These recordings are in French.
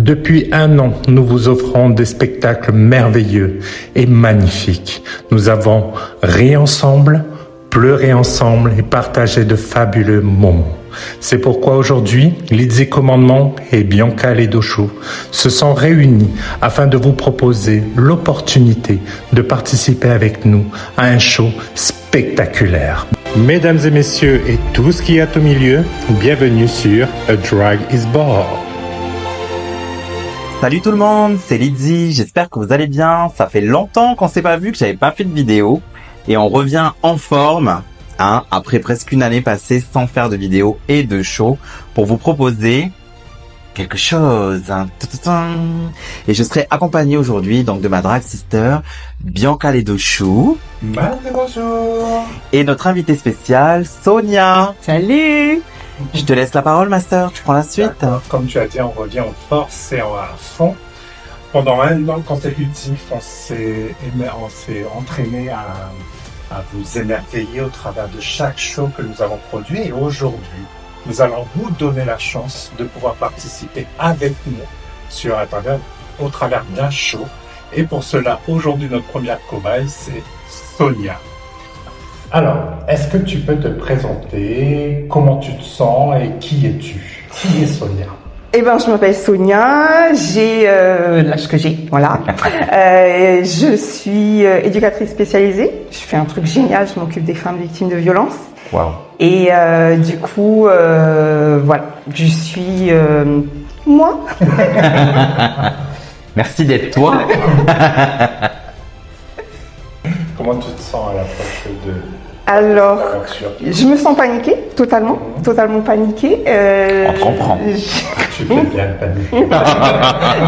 Depuis 1 an, nous vous offrons des spectacles merveilleux et magnifiques. Nous avons ri ensemble, pleuré ensemble et partagé de fabuleux moments. C'est pourquoi aujourd'hui, Lydie Commandement et Bianca Ledochou se sont réunis afin de vous proposer l'opportunité de participer avec nous à un show spectaculaire. Mesdames et messieurs et tout ce qui est au milieu, bienvenue sur A Drag is Born. Salut tout le monde, c'est Lydie, j'espère que vous allez bien. Ça fait longtemps qu'on s'est pas vu, que j'avais pas fait de vidéo. Et on revient en forme, après presque une année passée sans faire de vidéo et de show, pour vous proposer quelque chose. Et je serai accompagné aujourd'hui donc de ma drag sister, Bianca Ledochou. Bonjour. Et notre invitée spéciale, Sonia. Salut. Je te laisse la parole, ma sœur, tu prends la suite. Comme tu as dit, on revient en force et à fond. Pendant 1 an consécutif, on s'est entraîné à vous émerveiller au travers de chaque show que nous avons produit. Et aujourd'hui, nous allons vous donner la chance de pouvoir participer avec nous au travers d'un show. Et pour cela, aujourd'hui, notre première cobaye, c'est Sonia. Alors, est-ce que tu peux te présenter, comment tu te sens et qui es-tu? Qui est Sonia? Eh ben, je m'appelle Sonia, j'ai l'âge que j'ai, voilà. Je suis éducatrice spécialisée. Je fais un truc génial, je m'occupe des femmes victimes de violences. Wow. Et du coup, voilà, je suis moi. Merci d'être toi. Comment tu te sens à l'approche de Alors, l'aventure? je me sens paniquée, totalement paniquée. On comprend. Tu fais bien le panique.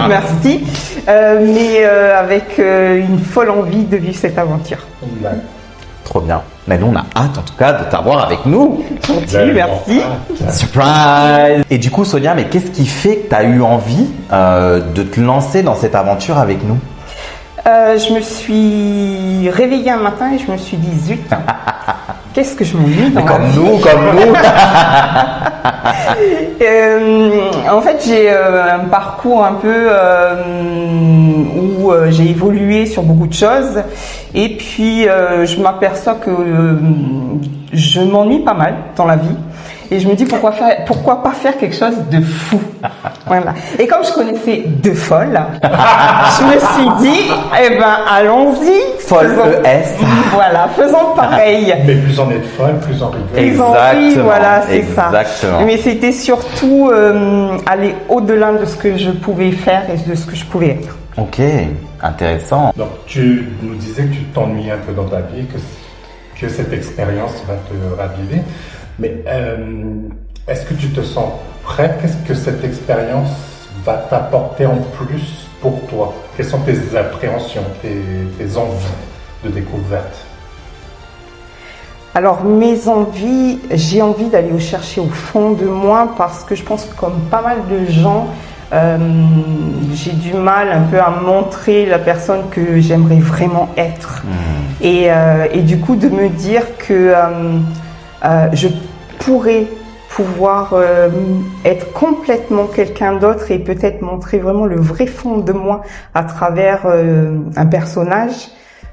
Merci. Mais avec une folle envie de vivre cette aventure. Trop bien. Mais nous, on a hâte, en tout cas, de t'avoir avec nous. Gentil, merci. Surprise! Et du coup, Sonia, mais qu'est-ce qui fait que tu as eu envie de te lancer dans cette aventure avec nous? Je me suis réveillée un matin et je me suis dit, zut, qu'est-ce que je m'ennuie dans la vie. Comme nous. En fait, j'ai un parcours un peu où j'ai évolué sur beaucoup de choses et puis je m'aperçois que je m'ennuie pas mal dans la vie. Et je me dis pourquoi pas faire quelque chose de fou. Voilà. Et comme je connaissais deux folles, je me suis dit, eh ben, allons-y. Folle ES. Voilà, faisons pareil. Mais plus on est de folle, plus on rigole. Exactement. Voilà, c'est ça. Exactement. Mais c'était surtout aller au-delà de ce que je pouvais faire et de ce que je pouvais être. Ok, intéressant. Donc tu nous disais que tu t'ennuies un peu dans ta vie, que cette expérience va te raviver. Mais est-ce que tu te sens prête? Qu'est-ce que cette expérience va t'apporter en plus pour toi? Quelles sont tes appréhensions, tes envies de découverte? Alors mes envies, j'ai envie d'aller chercher au fond de moi parce que je pense que comme pas mal de gens, j'ai du mal un peu à montrer la personne que j'aimerais vraiment être. Et du coup de me dire que je pourrais pouvoir être complètement quelqu'un d'autre et peut-être montrer vraiment le vrai fond de moi à travers un personnage.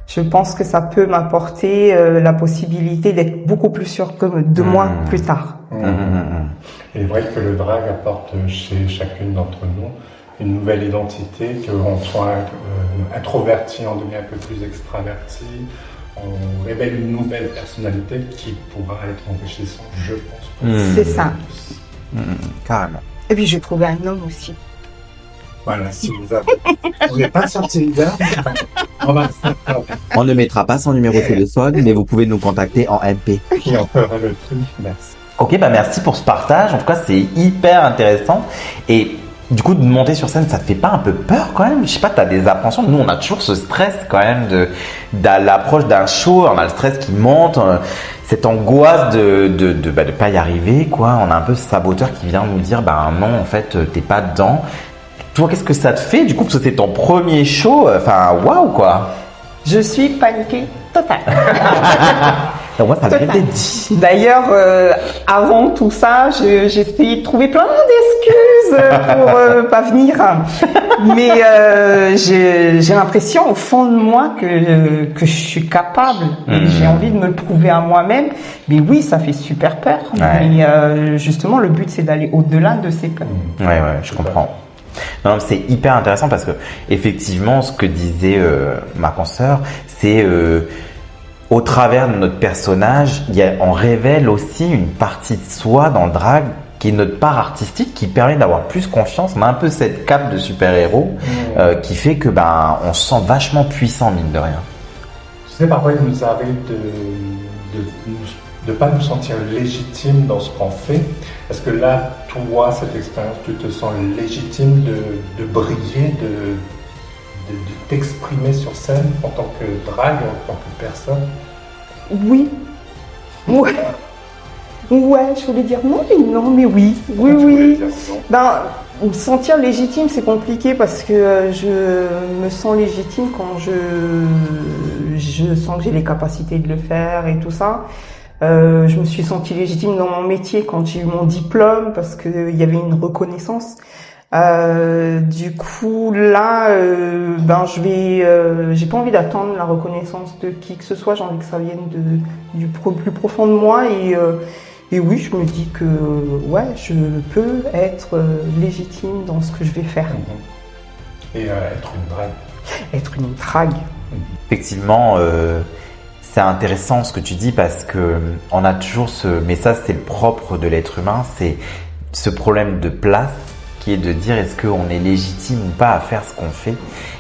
Je pense que ça peut m'apporter la possibilité d'être beaucoup plus sûr de moi plus tard. Il est vrai que le drag apporte chez chacune d'entre nous une nouvelle identité, qu'on soit introverti, on devient un peu plus extraverti. On révèle une nouvelle personnalité qui pourra être enrichissante, je pense. C'est ça. Carrément. Et puis j'ai trouvé un homme aussi. Voilà, si vous n'êtes pas sorti d'heure, On ne mettra pas son numéro de téléphone, mais vous pouvez nous contacter en MP. qui en fera le truc. Merci. Ok, bah merci pour ce partage. En tout cas, c'est hyper intéressant. Et du coup, de monter sur scène, ça te fait pas un peu peur quand même? Je sais pas, t'as des appréhensions. Nous, on a toujours ce stress quand même de l'approche d'un show. On a le stress qui monte, cette angoisse de pas y arriver, quoi. On a un peu ce saboteur qui vient nous dire, bah non, en fait, t'es pas dedans. Toi, qu'est-ce que ça te fait du coup? Parce que c'est ton premier show. Enfin, waouh, quoi. Je suis paniquée totale. Moi, ça m'avait dit. D'ailleurs, avant tout ça, j'ai essayé de trouver plein d'excuses pour pas venir. Mais j'ai l'impression au fond de moi que je suis capable. Et j'ai envie de me le prouver à moi-même. Mais oui, ça fait super peur. Ouais. Mais justement, le but, c'est d'aller au-delà de ces peurs. Ouais, je comprends. Non, c'est hyper intéressant parce que effectivement, ce que disait ma consoeur, c'est au travers de notre personnage, on révèle aussi une partie de soi dans le drag qui est notre part artistique, qui permet d'avoir plus confiance. On a un peu cette cape de super-héros qui fait que on se sent vachement puissant, mine de rien. Tu sais, parfois, il nous arrive de pas nous sentir légitimes dans ce qu'on fait. Est-ce que là, toi, cette expérience, tu te sens légitime de briller, de t'exprimer sur scène en tant que drag, en tant que personne? Oui. Ouais. Ouais, je voulais dire non, mais oui. Oui, Tu voulais oui. dire non. Me sentir légitime, c'est compliqué parce que je me sens légitime quand je sens que j'ai les capacités de le faire et tout ça. Je me suis sentie légitime dans mon métier quand j'ai eu mon diplôme parce qu'il y avait une reconnaissance. Du coup, là, j'ai pas envie d'attendre la reconnaissance de qui que ce soit. J'ai envie que ça vienne du plus profond de moi et oui, je me dis que ouais, je peux être légitime dans ce que je vais faire. Et être une drague. Être une drague. Effectivement, c'est intéressant ce que tu dis parce que on a toujours mais ça c'est le propre de l'être humain, c'est ce problème de place qui est de dire est-ce qu'on est légitime ou pas à faire ce qu'on fait.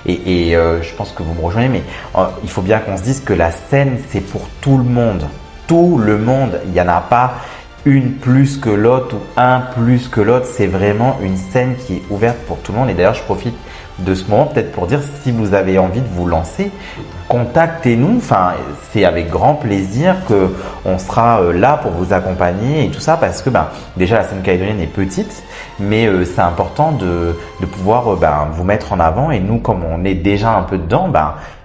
Et je pense que vous me rejoignez, mais il faut bien qu'on se dise que la scène c'est pour tout le monde. Tout le monde, il n'y en a pas une plus que l'autre ou un plus que l'autre, c'est vraiment une scène qui est ouverte pour tout le monde. Et d'ailleurs, je profite de ce moment peut-être pour dire si vous avez envie de vous lancer, contactez-nous. Enfin, c'est avec grand plaisir que on sera là pour vous accompagner et tout ça parce que déjà la scène calédonienne est petite, mais c'est important de pouvoir vous mettre en avant et nous comme on est déjà un peu dedans,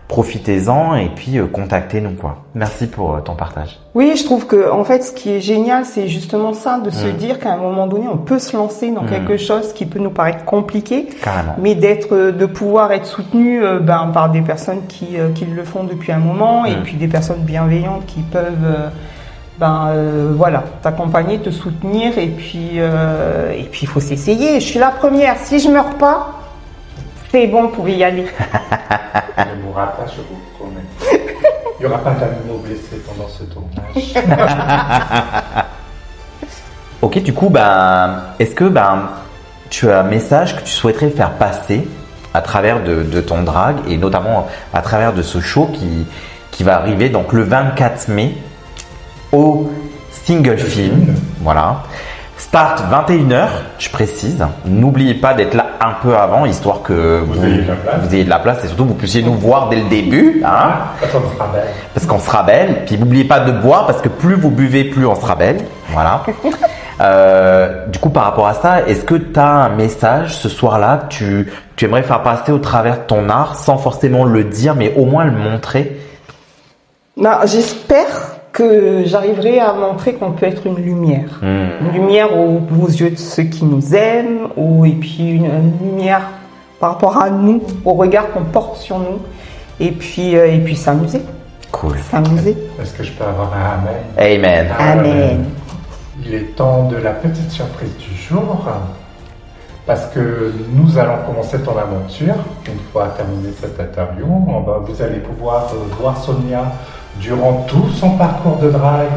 profitez-en et puis contactez-nous quoi. Merci pour ton partage. Oui, je trouve que en fait, ce qui est génial, c'est justement ça, de se dire qu'à un moment donné, on peut se lancer dans quelque chose qui peut nous paraître compliqué, Carrément. mais de pouvoir être soutenu par des personnes qui le font depuis un moment et puis des personnes bienveillantes qui peuvent t'accompagner, te soutenir et puis il faut s'essayer. Je suis la première. Si je meurs pas, c'est bon pour y aller. Je vous rattache, je vous promets. Il n'y aura pas d'animaux blessés pendant ce tournage. Ok, du coup, est-ce que tu as un message que tu souhaiterais faire passer à travers de ton drag et notamment à travers de ce show qui va arriver donc le 24 mai au Single Film. Voilà. Start 21h, je précise. N'oubliez pas d'être là un peu avant, histoire que vous ayez de la place et surtout vous puissiez nous voir dès le début. Hein, parce qu'on sera belle. Parce qu'on sera belle. Puis n'oubliez pas de boire parce que plus vous buvez, plus on sera belle. Voilà. Du coup, par rapport à ça, est-ce que tu as un message ce soir-là que tu aimerais faire passer au travers de ton art sans forcément le dire, mais au moins le montrer? J'espère que j'arriverai à montrer qu'on peut être une lumière. Une lumière aux yeux de ceux qui nous aiment, et puis une lumière par rapport à nous, au regard qu'on porte sur nous, et puis s'amuser. Cool. S'amuser. Est-ce que je peux avoir un amen? Amen. Amen. Il est temps de la petite surprise du jour, parce que nous allons commencer ton aventure. Une fois terminé cette interview, vous allez pouvoir voir Sonia durant tout son parcours de drague,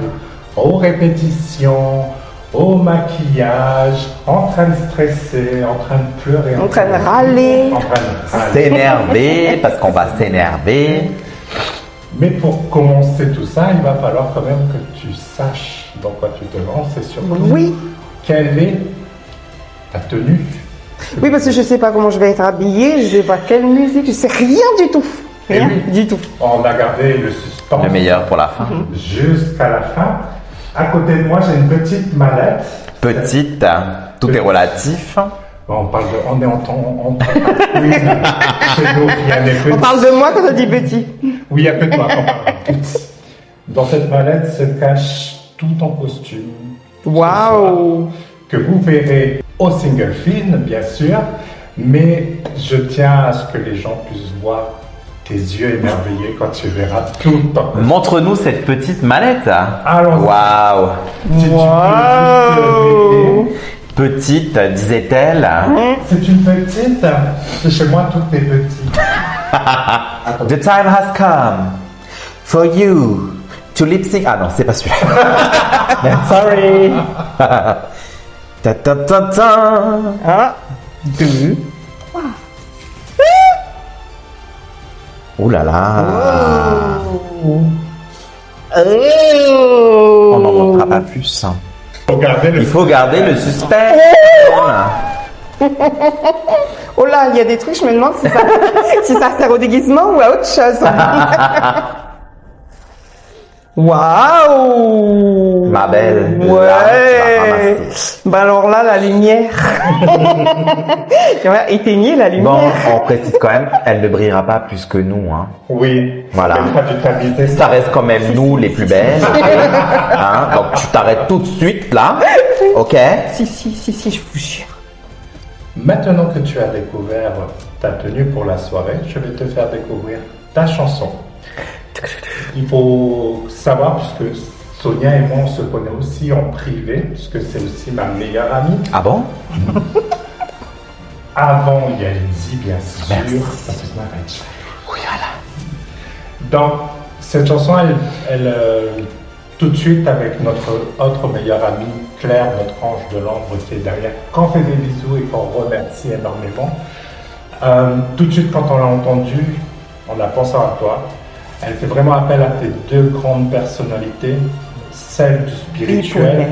aux répétitions, au maquillage, en train de stresser, en train de pleurer, En train de râler. S'énerver, parce qu'on va s'énerver. Mais pour commencer tout ça, il va falloir quand même que tu saches dans quoi tu te lances et surtout Oui. quelle est ta tenue. Oui, parce que je sais pas comment je vais être habillée, je sais pas quelle musique, je sais rien du tout. Rien du tout. On a gardé le suspense Le meilleur pour la fin. jusqu'à la fin. À côté de moi, j'ai une petite mallette. Petite, tout est relatif. Bon, on est en temps. Oui, chez nous, rien n'est petit. On parle de moi quand on dit petit. Oui, il n'y a que toi qu'on parle petit. Dans cette mallette se cache tout ton costume. Waouh. Que vous verrez au single film, bien sûr, mais je tiens à ce que les gens puissent voir tes yeux émerveillés quand tu verras tout le temps. Montre-nous cette petite mallette. Allons-y. Waouh. Si tu peux juste le lever. Petite, disait-elle. C'est une petite. Chez moi, tout est petit. The time has come for you to lip sync. Ah non, c'est pas celui-là. Sorry. Ta ta ta ta. 1, 2. Oh là là. Oh. On n'en montrera pas plus. Regardez Il faut garder le suspense. Oh là, il y a des trucs, je me demande si ça sert au déguisement ou à autre chose. Waouh! Ma belle. Là, tu vas Ouais! ramasser. Ben alors là, la lumière. Éteignez la Bon, lumière. on précise quand même, elle ne brillera pas plus que nous. Hein. Oui. Voilà. Elle a dû t'habiter. Ça reste quand même nous les plus belles. Hein, donc tu t'arrêtes tout de suite là. Ok? Si, je vous jure. Maintenant que tu as découvert ta tenue pour la soirée, je vais te faire découvrir ta chanson. Il faut savoir, puisque Sonia et moi on se connaît aussi en privé, puisque c'est aussi ma meilleure amie. Ah bon? Avant, il y a Lindsay, bien sûr. Merci. Ça se marche. Oui, voilà. Donc, cette chanson, elle tout de suite avec notre autre meilleure amie, Claire, notre ange de l'ombre qui est derrière, qu'on fait des bisous et qu'on remercie énormément. Tout de suite, quand on l'a entendue, on a pensé à toi. Elle fait vraiment appel à tes deux grandes personnalités, celle du spirituel.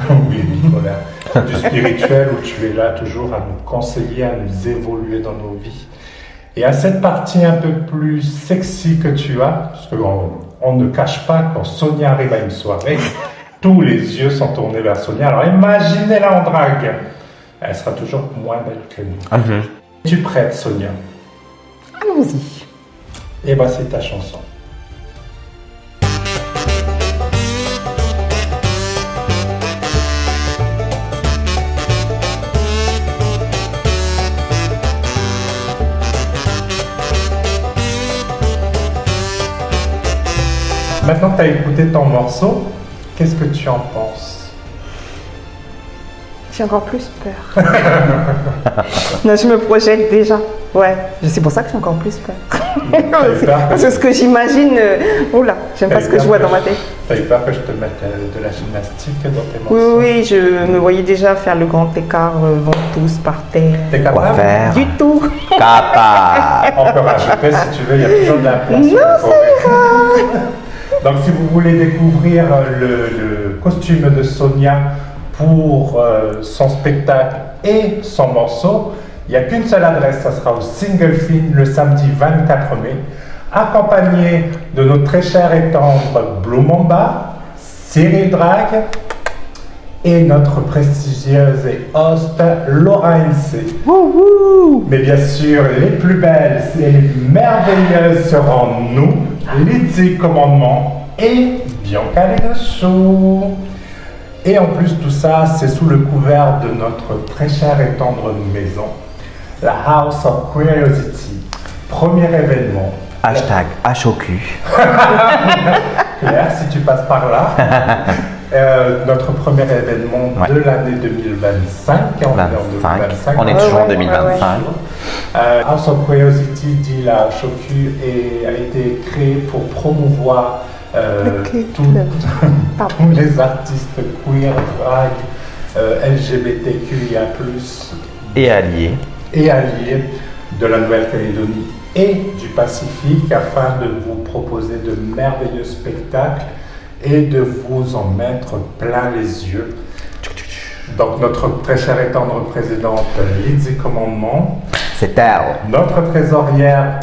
Oui, bipolaire. Du spirituel où tu es là toujours à nous conseiller, à nous évoluer dans nos vies. Et à cette partie un peu plus sexy que tu as, parce qu'on ne cache pas quand Sonia arrive à une soirée, tous les yeux sont tournés vers Sonia. Alors imaginez-la en drague. Elle sera toujours moins belle que nous. Es-tu prête, Sonia? Allons-y. Et voici ta chanson. Maintenant que tu as écouté ton morceau, qu'est-ce que tu en penses? J'ai encore plus peur. Non, je me projette déjà. Ouais, c'est pour ça que j'ai encore plus peur. C'est ce que j'imagine. Oh là, j'aime pas ce que je vois dans ma tête. T'as eu peur que je te mette de la gymnastique dans tes morceaux? Oui, je me voyais déjà faire le grand écart ventouse par terre. T'es Quoi capable? faire? Du tout. Capable. On peut rajouter si tu veux, il y a toujours de la place. Non, ça ira. Donc si vous voulez découvrir le costume de Sonia pour son spectacle et son morceau, il n'y a qu'une seule adresse, ça sera au Single Film le samedi 24 mai, accompagné de notre très cher et tendre Blue Mamba, Cyril Drag et notre prestigieuse et host Laura NC. Mais bien sûr, les plus belles et les merveilleuses seront nous, Lydie Commandement et Bianca Legochou. Et en plus tout ça, c'est sous le couvert de notre très chère et tendre maison, la House of Curiosity. Premier événement. Hashtag HOQ. Claire, si tu passes par là. Notre premier événement de l'année 2025. On est toujours en 2025. House of Curiosity, dit la HOQ, a été créée pour promouvoir tous les artistes queer, drag, LGBTQIA+, Et allié. et alliés de la Nouvelle-Calédonie et du Pacifique afin de vous proposer de merveilleux spectacles et de vous en mettre plein les yeux. Donc notre très chère et tendre présidente Lydie Commandement, C'est elle. notre trésorière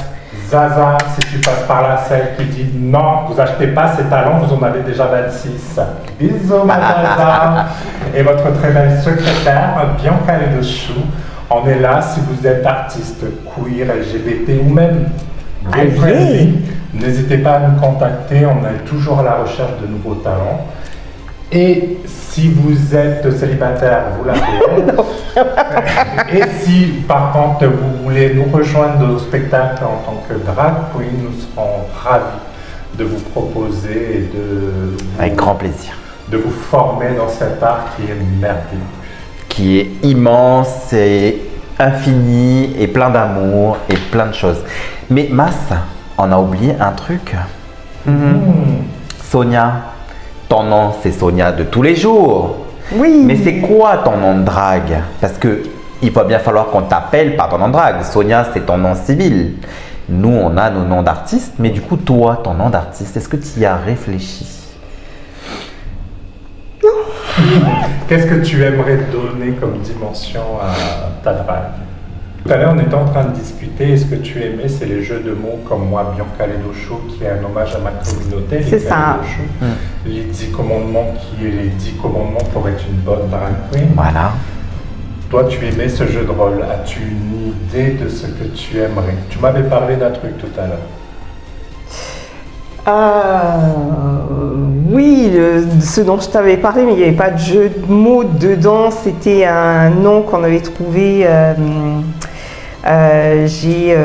Zaza, si tu passes par là, celle qui dit non, vous achetez pas ces talons, vous en avez déjà 26. Bisous ma Zaza. Et votre très belle secrétaire Bianca Legochou. On est là si vous êtes artiste queer, LGBT ou même gay friendly. N'hésitez pas à nous contacter, on est toujours à la recherche de nouveaux talents. Et si vous êtes célibataire, vous l'appelez. Et si par contre vous voulez nous rejoindre au spectacle en tant que drag queen, nous serons ravis de vous proposer et Avec grand plaisir. de vous former dans cet art qui est merveilleux. Qui est immense et infini et plein d'amour et plein de choses. Mais Mas, on a oublié un truc. Sonia, ton nom c'est Sonia de tous les jours. Oui. Mais c'est quoi ton nom de drague? Parce que il va bien falloir qu'on t'appelle par ton nom de drague. Sonia, c'est ton nom civil. Nous, on a nos noms d'artistes. Mais du coup, toi, ton nom d'artiste, est-ce que tu y as réfléchi? Qu'est-ce que tu aimerais donner comme dimension à ta drague? Tout à l'heure, on était en train de discuter, et ce que tu aimais, c'est les jeux de mots comme moi, Bianca Ledo Show, qui est un hommage à ma communauté. C'est ça. Les 10 commandements, qui est les 10 commandements pour être une bonne drag queen. Voilà. Toi, tu aimais ce jeu de rôle. As-tu une idée de ce que tu aimerais? Tu m'avais parlé d'un truc tout à l'heure. Oui, ce dont je t'avais parlé, mais il n'y avait pas de jeu de mots dedans. C'était un nom qu'on avait trouvé. J'ai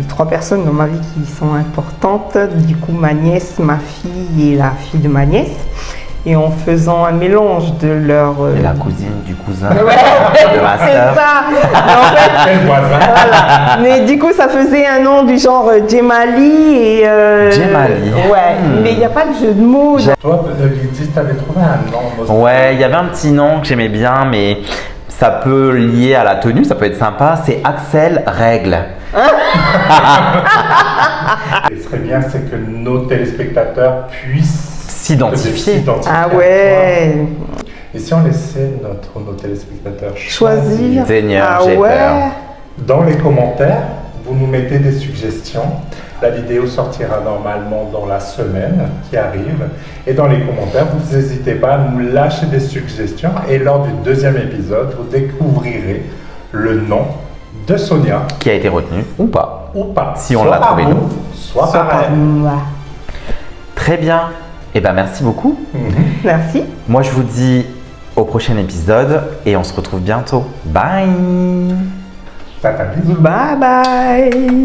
3 personnes dans ma vie qui sont importantes. Du coup, ma nièce, ma fille et la fille de ma nièce. Et en faisant un mélange de leur... Et la cousine du cousin Ouais, de ma c'est sœur. ça. Mais en fait, Quel voisin? voilà. Mais du coup, ça faisait un nom du genre Djemali et... Djemali. Ouais, mais il n'y a pas de jeu de mots. Toi, Lydie, tu avais trouvé un nom. Ouais, il y avait un petit nom que j'aimais bien, mais ça peut lier à la tenue, ça peut être sympa. C'est Axel Règle. Ce serait bien, c'est que nos téléspectateurs puissent S'identifier. Ah à ouais. toi. Et si on laissait nos téléspectateurs Choisir. Seigneur, Ah j'ai ouais. peur. Dans les commentaires, vous nous mettez des suggestions. La vidéo sortira normalement dans la semaine qui arrive. Et dans les commentaires, vous n'hésitez pas à nous lâcher des suggestions. Et lors du 2e épisode, vous découvrirez le nom de Sonia. Qui a été retenu ou pas. Ou pas. Si on Soit l'a par trouvé, nous, nous. soit par elle. Très bien. Eh ben merci beaucoup. Merci. Moi, je vous dis au prochain épisode et on se retrouve bientôt. Bye. Tata, bisous. Bye bye.